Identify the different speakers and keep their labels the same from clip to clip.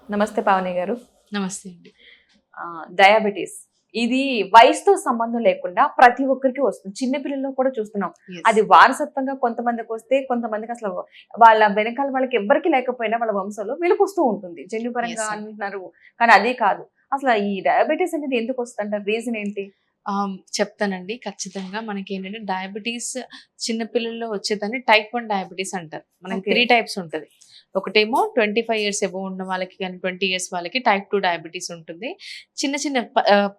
Speaker 1: నమస్తే పావని గారు.
Speaker 2: నమస్తే అండి.
Speaker 1: డయాబెటీస్ ఇది వయసుతో సంబంధం లేకుండా ప్రతి ఒక్కరికి వస్తుంది. చిన్న పిల్లల్లో కూడా చూస్తున్నాం.
Speaker 2: యెస్.
Speaker 1: అది వారసత్వంగా కొంతమందికి వస్తే, కొంతమందికి అసలు వాళ్ళ వెనకాల వాళ్ళకి ఎవ్వరికి లేకపోయినా వాళ్ళ వంశంలో వీళ్ళకి వస్తూ ఉంటుంది. జన్యుపరంగా
Speaker 2: యెస్ అండి.
Speaker 1: అంటున్నారు. కానీ అది కాదు. అసలు ఈ డయాబెటీస్ అనేది ఎందుకు వస్తుందంటారు? రీజన్ ఏంటి?
Speaker 2: చెప్తానండి. ఖచ్చితంగా మనకేంటంటే డయాబెటీస్ చిన్న పిల్లల్లో వచ్చేదాన్ని టైప్ 1 డయాబెటీస్ అంటారు. మనకి
Speaker 1: ఓకే.
Speaker 2: 3 టైప్స్ ఉంటది. ఒకటేమో 25 ఇయర్స్ అబోవ్ ఉన్న వాళ్ళకి గాని, 20 ఇయర్స్ వాళ్ళకి టైప్ 2 డయాబెటీస్ ఉంటుంది. చిన్న చిన్న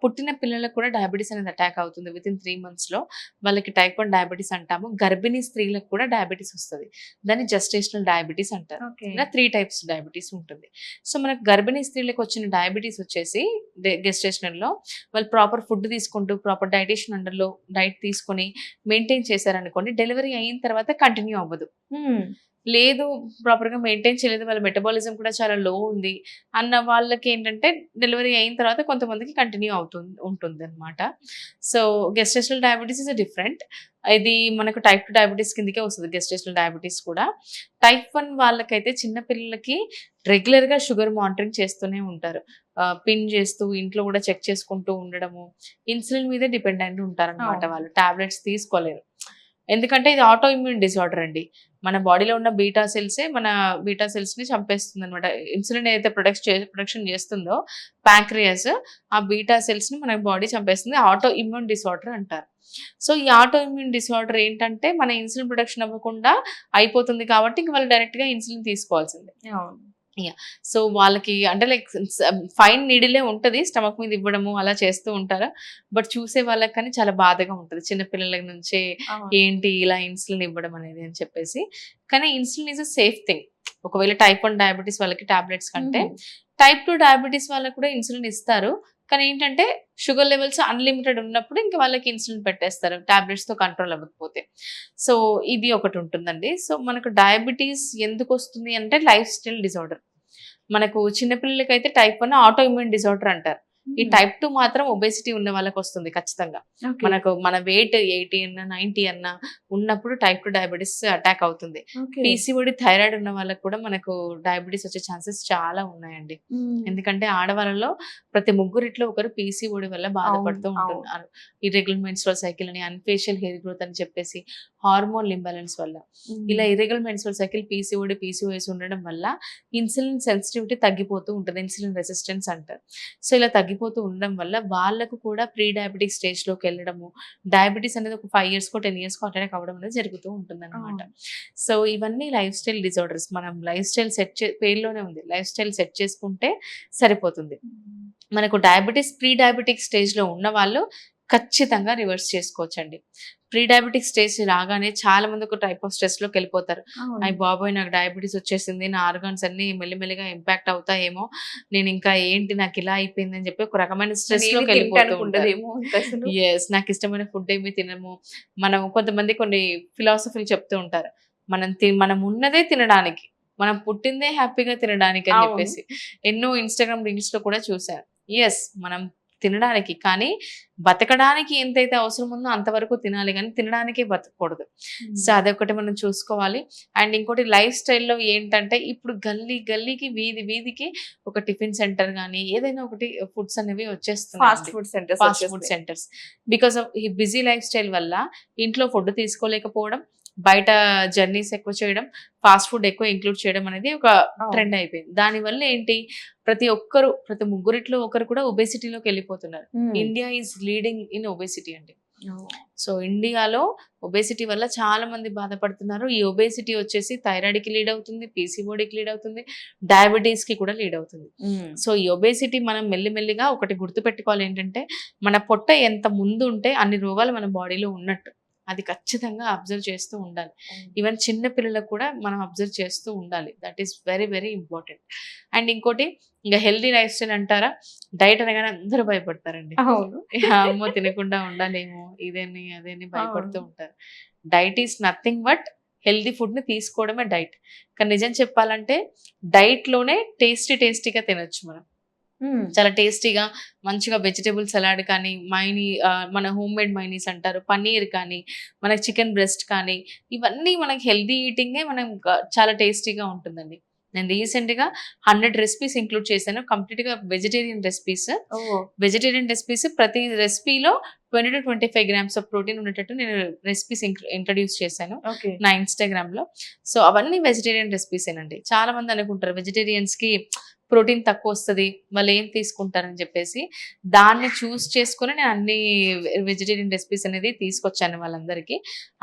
Speaker 2: పుట్టిన పిల్లలకు కూడా డయాబెటీస్ అనేది అటాక్ అవుతుంది. వితిన్ 3 మంత్స్‌లో వాళ్ళకి టైప్ 1 డయాబెటీస్ అంటాము. గర్భిణీ స్త్రీలకు కూడా డయాబెటీస్ వస్తది. దాన్ని జెస్టేషనల్ డయాబెటీస్ అంటారు.
Speaker 1: ఓకే.
Speaker 2: ఇలా 3 టైప్స్ డయాబెటీస్ ఉంటుంది. సో, మనకు గర్భిణీ స్త్రీలకు వచ్చిన డయాబెటీస్ వచ్చేసి గెస్టేషనల్‌లో వాళ్ళు ప్రాపర్ ఫుడ్ తీసుకుంటూ, ప్రాపర్ డైటీషియన్ అండర్‌లో డైట్ తీసుకొని మెయింటైన్ చేశారనుకోండి, డెలివరీ అయిన తర్వాత కంటిన్యూ అవ్వదు.
Speaker 1: హ్మ్.
Speaker 2: లేదు ప్రాపర్‌గా మెయింటైన్ చేయలేదు, వాళ్ళ మెటబాలిజం కూడా చాలా లో ఉంది అన్న వాళ్ళకేంటంటే డెలివరీ అయిన తర్వాత కొంతమందికి కంటిన్యూ ఉంటుందనమాట. So, gestational diabetes is different. ఇది మనకు టైప్ 2 డయాబెటీస్ కిందకే వస్తది గెస్టేషనల్ డయాబెటీస్ కూడా. టైప్ 1 వాళ్ళకైతే చిన్న పిల్లలకి రెగ్యులర్‌గా షుగర్ మానిటరింగ్ చేస్తూనే ఉంటారు. పిన్ చేస్తూ ఇంట్లో కూడా చెక్ చేసుకుంటూ ఉండడము. ఇన్సులిన్ మీదే డిపెండెంట్ ఉంటారనమాట
Speaker 1: అవును.
Speaker 2: వాళ్ళు. టాబ్లెట్స్ తీసుకోలేరు. ఎందుకంటే ఇది ఆటో ఇమ్యూన్ డిసార్డర్ అండి. మన బాడీలో ఉన్న బీటా సెల్సే మన బీటా సెల్స్‌ని చంపేస్తుందనమాట. ఇన్సులిన్ ఏదైతే ప్రొడక్షన్ చేస్తుందో ప్యాంక్రియాస్, ఆ బీటా సెల్స్‌ని మన బాడీ చంపేస్తుంది. ఆటో ఇమ్యూన్ డిసార్డర్ అంటారు. సో, ఈ ఆటో ఇమ్యూన్ డిసార్డర్ ఏంటంటే మన ఇన్సులిన్ ప్రొడక్షన్ అవ్వకుండా అయిపోతుంది కాబట్టి ఇంక వాళ్ళు డైరెక్ట్‌గా ఇన్సులిన్ తీసుకోవాల్సిందే.
Speaker 1: అవును.
Speaker 2: యాహ్! సో, వాళ్ళకి అంటే లైక్ ఫైన్ నీడిలే ఉంటది. స్టమక్ మీద ఇవ్వడము అలా చేస్తూ ఉంటారు. బట్ చూసే వాళ్ళకి కానీ చాలా బాధగా ఉంటది. చిన్న పిల్లల నుంచే
Speaker 1: అవును.
Speaker 2: ఏంటి ఇలా ఇన్సులిన్ ఇవ్వడం అనేది అని చెప్పేసి. కానీ insulin is a safe thing. ఒకవేళ టైప్ 1 డయాబెటీస్ వాళ్ళకి టాబ్లెట్స్ కంటే,
Speaker 1: హుహు.
Speaker 2: టైప్ 2 డయాబెటీస్ వాళ్ళకి కూడా ఇన్సులిన్ ఇస్తారు. కానీ ఏంటంటే షుగర్ లెవెల్స్ అన్‌లిమిటెడ్ ఉన్నప్పుడు ఇంక వాళ్ళకి ఇన్సులిన్ పెట్టేస్తారు. టాబ్లెట్స్‌తో కంట్రోల్ అవ్వకపోతే. సో, ఇది ఒకటుంటుందండి. సో, మనకు డయాబెటీస్ ఎందుకొస్తుంది అంటే లైఫ్ స్టైల్ డిసార్డర్. మనకు చిన్న పిల్లలకైతే టైప్ 1 ఆటో ఇమ్యూన్ డిసార్డర్ అంటారు. ఈ
Speaker 1: హ్మ్.
Speaker 2: టైప్ 2 మాత్రం ఒబేసిటీ ఉన్న వాళ్ళకొస్తుంది ఖచ్చితంగా.
Speaker 1: ఓకే.
Speaker 2: మన వెయిట్ 80 అన్నా, 90 అన్నా ఉన్నప్పుడు టైప్ 2 డయాబెటిస్ అటాక్ అవుతుంది.
Speaker 1: ఓకే.
Speaker 2: పీసీఓడి, థైరాయిడ్ ఉన్న వాళ్ళకి కూడా మనకు డయాబెటిస్ వచ్చే ఛాన్సెస్ చాలా ఉన్నాయండి.
Speaker 1: హ్మ్.
Speaker 2: ఎందుకంటే ఆడవాళ్ళలో ప్రతి ముగ్గురిట్లో ఒకరు పీసీఓడి వల్ల
Speaker 1: అవును.
Speaker 2: బాధపడుతూ
Speaker 1: అవును.
Speaker 2: ఉంటున్నారు. ఇర్రెగ్యులర్ మెన్స్ట్రువల్ సైకిల్ అని, అన్‌ఫేషియల్ హెయిర్ గ్రోత్ అని చెప్పేసి, హార్మోన్ ఇంబాలెన్స్ వల్ల. ఇలా
Speaker 1: హ్మ్.
Speaker 2: Irregular menstrual cycle, PCOD, PCOS ఉండడం వల్ల ఇన్సులిన్ సెన్సిటివిటీ తగ్గిపోతూ ఉంటది. ఇన్సులిన్ రెసిస్టెన్స్ అంటారు. సో, ఇలా తగ్గిపోతూ ఉండడం వల్ల వాళ్ళకు కూడా ప్రీ డయాబెటిక్ స్టేజ్‌లోకెళ్ళడము, డయాబెటిస్ అనేది ఒక 5 ఇయర్స్‌కో, 10 ఇయర్స్‌కో అటాక్ అవ్వడం అనేది జరుగుతూ ఉంటుందన్నమాట.
Speaker 1: అవును.
Speaker 2: సో, ఇవన్నీ లైఫ్ స్టైల్ డిజార్డర్స్. మనం లైఫ్ స్టైల్ పేరులోనే ఉంది. లైఫ్ స్టైల్ సెట్ చేసుకుంటే సరిపోతుంది.
Speaker 1: హ్మ్.
Speaker 2: మనకు డయాబెటిస్ ప్రీ డయాబెటిక్ స్టేజ్‌లో ఉన్నవాళ్ళు ఖచ్చితంగా రివర్స్ చేసుకోవచ్చండి. ప్రీ డయాబెటిక్ స్టేజ్ రాగానే చాలా మంది ఒక టైప్ ఆఫ్ స్ట్రెస్‌లోకెళ్ళిపోతారు.
Speaker 1: అవును.
Speaker 2: అయ్య బాబోయ్! నాకు డయాబెటిస్ వచ్చేసింది. నా ఆర్గాన్స్ అన్నీ మెల్లిమెల్లిగా ఇంపాక్ట్ అవుతాయేమో. నేనింకా ఏంటి నాకిలా అయిపోయిందని చెప్పి ఒక రకమైన
Speaker 1: నేనేమి
Speaker 2: స్ట్రెస్‌లోకెళ్ళిపోతూ
Speaker 1: తినటానికి
Speaker 2: ఉంటారు.
Speaker 1: ఉండదేమో ఇంకసలు.
Speaker 2: యెస్. నాకిష్టమైన ఫుడ్ ఏమి తినము. మనం కొంతమంది కొన్ని ఫిలాసఫీలు చెప్తూ ఉంటారు. మనం ఉన్నదే తినడానికి. మనం పుట్టిందే హ్యాపీగా తినడానికి అని
Speaker 1: అవును.
Speaker 2: జెప్పేసి. ఎన్నో ఇన్‌స్టాగ్రామ్ రీల్స్‌లో కూడా చూసాను. యెస్. మనం తినడానికి. కానీ బతకడానికి ఎంతైతే అవసరం ఉందో అంతవరకు తినాలి గానీ తినడానికే బతకూడదు. సో,
Speaker 1: హ్మ్.
Speaker 2: అదొకటి మనం చూసుకోవాలి. అండ్ ఇంకోటి లైఫ్ స్టైల్‌లో ఏంటంటే ఇప్పుడు గల్లీకి, వీధికి ఒక టిఫిన్ సెంటర్ గానీ ఏదైనా ఒకటి ఫుడ్స్ అనేవి
Speaker 1: ఫాస్ట్
Speaker 2: వచ్చేస్తున్నాయండి.
Speaker 1: ఫుడ్ సెంటర్స్
Speaker 2: ఫాస్ట్ ఫుడ్
Speaker 1: వచ్చేసినాయి.
Speaker 2: సెంటర్స్. బికాస్ ఆఫ్ ఈ బిజీ లైఫ్ స్టైల్ వల్ల ఇంట్లో ఫుడ్ తీసుకోలేకపోవడం, బయట జర్నీస్ ఎక్కువ చేయడం, ఫాస్ట్ ఫుడ్ ఎక్కువ ఇంక్లూడ్ చేయడం అనేది ఒక
Speaker 1: అవును.
Speaker 2: ట్రెండ్ అయిపోయింది. దానివల్ల ఏంటి ప్రతి ముగ్గురిట్లో ఒకరు కూడా ఒబేసిటీలోకెళ్ళిపోతున్నారు.
Speaker 1: హ్మ్.
Speaker 2: India is leading in obesity అండి.
Speaker 1: ఓహ్!
Speaker 2: సో, ఇండియాలో ఒబేసిటీ వల్ల చాలా మంది బాధపడుతున్నారు. ఈ ఒబేసిటీ వచ్చేసి థైరాయిడ్‌కి లీడ్ అవుతుంది, పీసీఓడీకి లీడ్ అవుతుంది, డయాబెటిస్‌కి కూడా లీడ్ అవుతుంది.
Speaker 1: హ్మ్.
Speaker 2: సో, ఈ ఒబేసిటీ మనం మెల్లిమెల్లిగా ఒకటి గుర్తుపెట్టుకోవాలి ఏంటంటే, మన పొట్ట ఎంత ముందుంటే అన్ని రోగాలు మన బాడీలో ఉన్నట్టు. అది ఖచ్చితంగా అబ్జర్వ్ చేస్తూ ఉండాలి.
Speaker 1: హ్మ్.
Speaker 2: ఈవెన్ చిన్న పిల్లలకు కూడా మనం అబ్జర్వ్ చేస్తూ ఉండాలి. That is very, very important. And ఇంకోటి ఇంక హెల్తీ లైఫ్ స్టైల్ అంటారా? డైట్ అనగానే అందరూ భయపడతారండి.
Speaker 1: అవును.
Speaker 2: అమ్మో! తినకుండా ఉండాలేమో, ఇదని, అదని భయపడుతూ
Speaker 1: అవును.
Speaker 2: ఉంటారు. Diet is nothing but healthy ఫుడ్‌ని తీసుకోవడమే డైట్. కానీ నిజం చెప్పాలంటే డైట్‌లోనే టేస్టీగా తినొచ్చు మనం.
Speaker 1: హ్మ్.
Speaker 2: చాలా టేస్టీగా మంచిగా వెజిటబుల్ సలాడ్ కానీ, మన హోమ్‌మేడ్ మైనీస్ అంటారు. పన్నీర్ కానీ, మనకి చికెన్ బ్రెస్ట్ కానీ, ఇవన్నీ మనకి హెల్తీ ఈటింగే మనం చాలా టేస్టీగా ఉంటుందండి. నేను రీసెంట్గా 100 రెసిపీస్ ఇంక్లూడ్ చేశాను, కంప్లీట్గా వెజిటేరియన్ రెసిపీస్. వెజిటేరియన్ రెసిపీస్ ప్రతి రెసిపీలో 20 to 25 grams ఆఫ్ ప్రోటీన్ ఉండేటట్టు నేను రెసిపీస్ ఇంట్రడ్యూస్ చేశాను నా ఇన్స్టాగ్రామ్లో. సో అవన్నీ వెజిటేరియన్ రెసిపీసేనండి. చాలా మంది అనుకుంటారు వెజిటేరియన్స్కి ప్రోటీన్ తక్కువ వస్తుంది, వాళ్ళు ఏం తీసుకుంటారని చెప్పేసి. దాన్ని చూస్ చేసుకొని నేను అన్ని వెజిటేరియన్ రెసిపీస్ అనేది తీసుకొచ్చాను వాళ్ళందరికీ.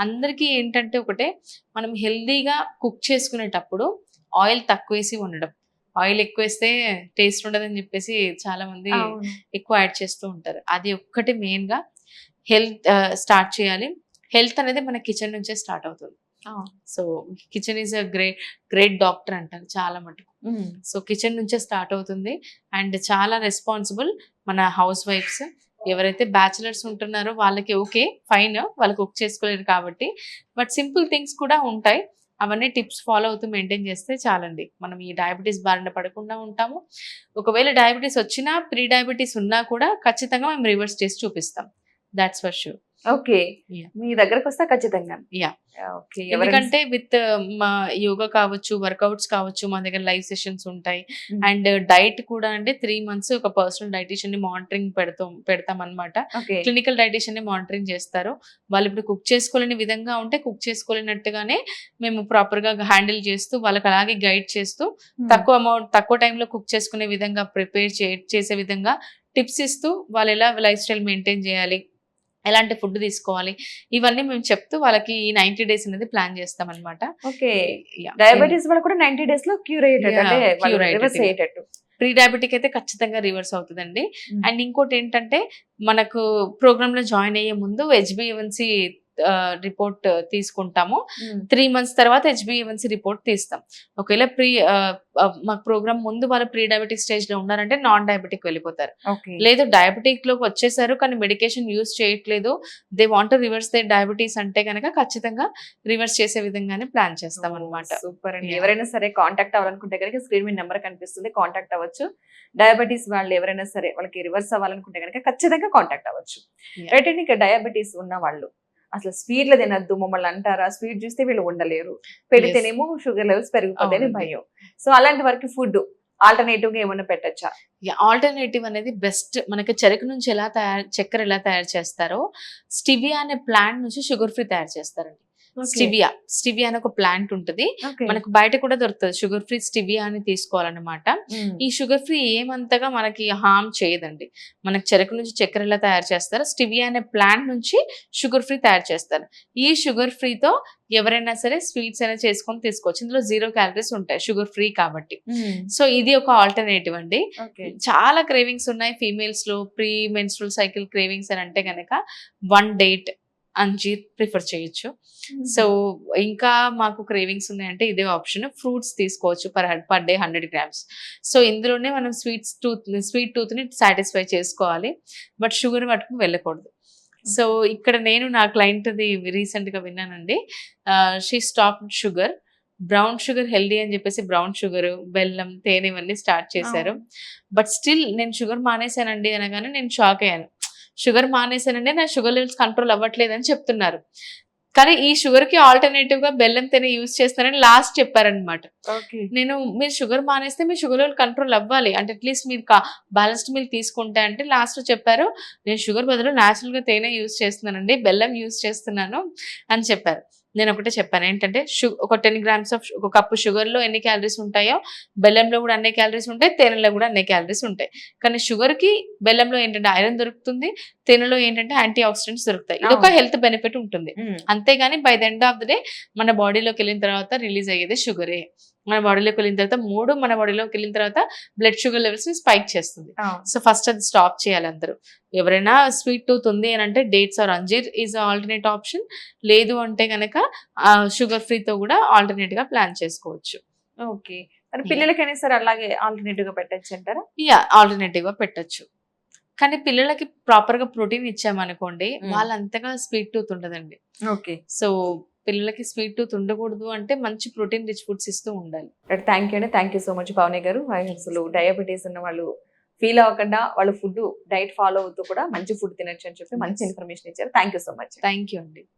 Speaker 2: అందరికీ ఏంటంటే ఒకటే, మనం హెల్దీగా కుక్ చేసుకునేటప్పుడు ఆయిల్ తక్కువ వేసి ఉండడం. ఆయిల్ ఎక్కువ వేస్తే టేస్ట్ ఉండదని చెప్పేసి చాలా మంది ఎక్కువ యాడ్ చేస్తూ ఉంటారు. అది ఒక్కటి మెయిన్గా హెల్త్ స్టార్ట్ చేయాలి. హెల్త్ అనేది మన కిచెన్ నుంచే స్టార్ట్ అవుతుంది. So kitchen is a great doctor అంటారు చాలా మటుకు. సో కిచెన్ నుంచే స్టార్ట్ అవుతుంది. అండ్ చాలా రెస్పాన్సిబుల్ మన హౌస్ వైఫ్స్. ఎవరైతే బ్యాచిలర్స్ ఉంటున్నారో వాళ్ళకి ఓకే ఫైన్, వాళ్ళు కుక్ చేసుకోలేరు కాబట్టి, బట్ సింపుల్ థింగ్స్ కూడా ఉంటాయి. అవన్నీ టిప్స్ ఫాలో అవుతూ మెయింటైన్ చేస్తే చాలండి, మనం ఈ డయాబెటీస్ బారిన పడకుండా ఉంటాము. ఒకవేళ డయాబెటీస్ వచ్చినా, ప్రీ డయాబెటీస్ ఉన్నా కూడా ఖచ్చితంగా మేము రివర్స్ చేసి చూపిస్తాం. That's for sure.
Speaker 1: ఓకే, మీ దగ్గరకు వస్తా ఖచ్చితంగా.
Speaker 2: ఎందుకంటే విత్ మా యోగా కావచ్చు, వర్కౌట్స్ కావచ్చు, మా దగ్గర లైవ్ సెషన్స్ ఉంటాయి. అండ్ డైట్ కూడా అంటే 3 months ఒక పర్సనల్ డైటీషియన్ ని మానిటరింగ్ పెడతాం అనమాట. క్లినికల్ డైటీషియన్ ని మానిటరింగ్ చేస్తారు. వాళ్ళు ఇప్పుడు కుక్ చేసుకోలేని విధంగా ఉంటే కుక్ చేసుకోలేనట్టుగానే మేము ప్రాపర్ గా హ్యాండిల్ చేస్తూ, వాళ్ళకి అలాగే గైడ్ చేస్తూ, తక్కువ టైంలో కుక్ చేసుకునే విధంగా ప్రిపేర్ చేసే విధంగా టిప్స్ ఇస్తూ, వాళ్ళు ఎలా లైఫ్ స్టైల్ మెయింటైన్ చేయాలి, ఎలాంటి ఫుడ్ తీసుకోవాలి, ఇవన్నీ మేము చెప్తూ వాళ్ళకి ఈ 90 days అనేది ప్లాన్ చేస్తాం అనమాట.
Speaker 1: ఓకే, డయాబెటీస్ కూడా 90 days లో క్యూర్ అయ్యేటట్టు.
Speaker 2: ప్రీ డయాబెటిక్ అయితే ఖచ్చితంగా రివర్స్ అవుతుందండి. అండ్ ఇంకోటి ఏంటంటే, మనకు ప్రోగ్రామ్ లో జాయిన్ అయ్యే ముందు HbA1c రిపోర్ట్ తీసుకుంటాము. 3 months తర్వాత HbA1c రిపోర్ట్ తీస్తాం. ఒకవేళ మా ప్రోగ్రామ్ ముందు వాళ్ళు ప్రీ డయాబెటిక్ స్టేజ్ లో ఉన్నారంటే నాన్ డయాబెటిక్ వెళ్ళిపోతారు. లేదు డయాబెటిక్ లోకి వచ్చేసారు కానీ మెడికేషన్ యూజ్ చేయట్లేదు, they want to reverse they diabetes అంటే కనుక ఖచ్చితంగా రివర్స్ చేసే విధంగానే ప్లాన్ చేస్తాం అనమాట.
Speaker 1: సూపర్ అండి. ఎవరైనా సరే కాంటాక్ట్ అవ్వాలనుకుంటే కనుక స్క్రీన్ మీద నెంబర్ కనిపిస్తుంది, కాంటాక్ట్ అవ్వచ్చు. డయాబెటీస్ వాళ్ళు ఎవరైనా సరే వాళ్ళకి రివర్స్ అవ్వాలనుకుంటే కనుక ఖచ్చితంగా కాంటాక్ట్ అవ్వచ్చు. రైట్ అండి. ఇక డయాబెటీస్ ఉన్న వాళ్ళు అసలు స్వీట్లు తినద్దు మమ్మల్ని అంటారా, స్వీట్ చూస్తే వీళ్ళు ఉండలేరు, పెడితేనేమో షుగర్ లెవెల్స్ పెరిగిపోతాయని భయం. సో అలాంటి వరకు ఫుడ్ ఆల్టర్నేటివ్ గా ఏమైనా పెట్టచ్చా?
Speaker 2: ఆల్టర్నేటివ్ అనేది బెస్ట్. మనకి చెరకు నుంచి చక్కెర ఎలా తయారు చేస్తారో, స్టివియా అనే ప్లాంట్ నుంచి షుగర్ ఫ్రీ తయారు చేస్తారండి. స్టివియా అని ఒక ప్లాంట్ ఉంటుంది, మనకు బయట కూడా దొరుకుతుంది. షుగర్ ఫ్రీ స్టివియా అని తీసుకోవాలన్నమాట. ఈ షుగర్ ఫ్రీ ఏమంతగా మనకి హార్మ్ చేయదండి. మనకు చెరకు నుంచి చక్కెర ఎలా తయారు చేస్తారో, స్టివియా అనే ప్లాంట్ నుంచి షుగర్ ఫ్రీ తయారు చేస్తారు. ఈ షుగర్ ఫ్రీతో ఎవరైనా సరే స్వీట్స్ అయినా చేసుకొని తీసుకోవచ్చు. ఇందులో 0 calories ఉంటాయి, షుగర్ ఫ్రీ కాబట్టి. సో ఇది ఒక ఆల్టర్నేటివ్ అండి. చాలా క్రేవింగ్స్ ఉన్నాయి ఫీమేల్స్ లో, ప్రీ మెన్స్ట్రువల్ సైకిల్ క్రేవింగ్స్ అని అంటే కనుక 1 date అంజీర్ ప్రిఫర్ చేయొచ్చు. సో ఇంకా మాకు క్రేవింగ్స్ ఉన్నాయంటే ఇదే ఆప్షన్. ఫ్రూట్స్ తీసుకోవచ్చు పర్ డే 100 grams. సో ఇందులోనే మనం స్వీట్ టూత్ ని సాటిస్ఫై చేసుకోవాలి, బట్ షుగర్ మటుకు వెళ్ళకూడదు. సో ఇక్కడ నేను నా క్లయింట్ది రీసెంట్ గా విన్నానండి. She stop sugar, brown sugar healthy అని చెప్పేసి బ్రౌన్ షుగర్, బెల్లం, తేనె ఇవన్నీ స్టార్ట్ చేశారు. బట్ స్టిల్ నేను షుగర్ మానేశానండి అనగానే నేను షాక్ అయ్యాను. షుగర్ మానేశానంటే నా షుగర్ లెవెల్స్ కంట్రోల్ అవ్వట్లేదని చెప్తున్నారు. కానీ ఈ షుగర్ కి ఆల్టర్నేటివ్ గా బెల్లం తేనె యూజ్ చేస్తారని లాస్ట్ చెప్పారనమాట. మీరు షుగర్ మానేస్తే మీ షుగర్ లెవెల్ కంట్రోల్ అవ్వాలి అంటే అట్లీస్ట్ మీరు బ్యాలెన్స్డ్ మీల్ తీసుకుంటే అంటే లాస్ట్ చెప్పారు, నేను షుగర్ బదులు న్యాచురల్ గా తేనె యూజ్ చేస్తున్నానండి, బెల్లం యూజ్ చేస్తున్నాను అని చెప్పారు. నేను ఒకటే చెప్పాను ఏంటంటే, ఒక 10 grams ఆఫ్ ఒక కప్పు షుగర్ లో ఎన్ని క్యాలరీస్ ఉంటాయో బెల్లంలో కూడా అన్ని క్యాలరీస్ ఉంటాయి, తేనెలో కూడా అన్ని క్యాలరీస్ ఉంటాయి. కానీ షుగర్ కి బెల్లంలో ఏంటంటే ఐరన్ దొరుకుతుంది, తేనెలో ఏంటంటే యాంటీ ఆక్సిడెంట్స్ దొరుకుతాయి. ఇది ఒక హెల్త్ బెనిఫిట్ ఉంటుంది. అంతేగాని by the end of the day మన బాడీలోకి వెళ్ళిన తర్వాత రిలీజ్ అయ్యేది షుగరే. మన బాడీలోకి వెళ్ళిన తర్వాత మన బాడీలోకి వెళ్ళిన తర్వాత బ్లడ్ షుగర్ లెవెల్స్ ని స్పైక్ చేస్తుంది. సో ఫస్ట్ అది స్టాప్ చేయాలి అందరూ. ఎవరైనా స్వీట్ టూత్ ఉంది అని అంటే డేట్స్ ఆర్ అంజీర్ ఈజ్ ఆల్టర్నేట్ ఆప్షన్. లేదు అంటే కనుక షుగర్ ఫ్రీతో కూడా ఆల్టర్నేట్ గా ప్లాన్ చేసుకోవచ్చు.
Speaker 1: ఓకే, పిల్లలకైనా సరే అలాగే ఆల్టర్నేటివ్ గా పెట్టచ్చు అంటారా?
Speaker 2: ఆల్టర్నేటివ్ గా పెట్టచ్చు. కానీ పిల్లలకి ప్రాపర్ గా ప్రోటీన్ ఇచ్చామనుకోండి, వాళ్ళంతగా స్వీట్ టూత్ ఉండదండి.
Speaker 1: ఓకే,
Speaker 2: సో పిల్లలకి స్వీట్ టూత్ ఉండకూడదు అంటే మంచి ప్రోటీన్ రిచ్ ఫుడ్స్ ఇస్తూ ఉండాలి.
Speaker 1: Thank you so much Pavani గారు. అసలు డయాబెటీస్ ఉన్న వాళ్ళు ఫీల్ అవ్వకుండా వాళ్ళు ఫుడ్ డైట్ ఫాలో అవుతూ కూడా మంచి ఫుడ్ తినచ్చు అని చెప్పి మంచి ఇన్ఫర్మేషన్ ఇచ్చారు. Thank you so much.
Speaker 2: Thank you అండి.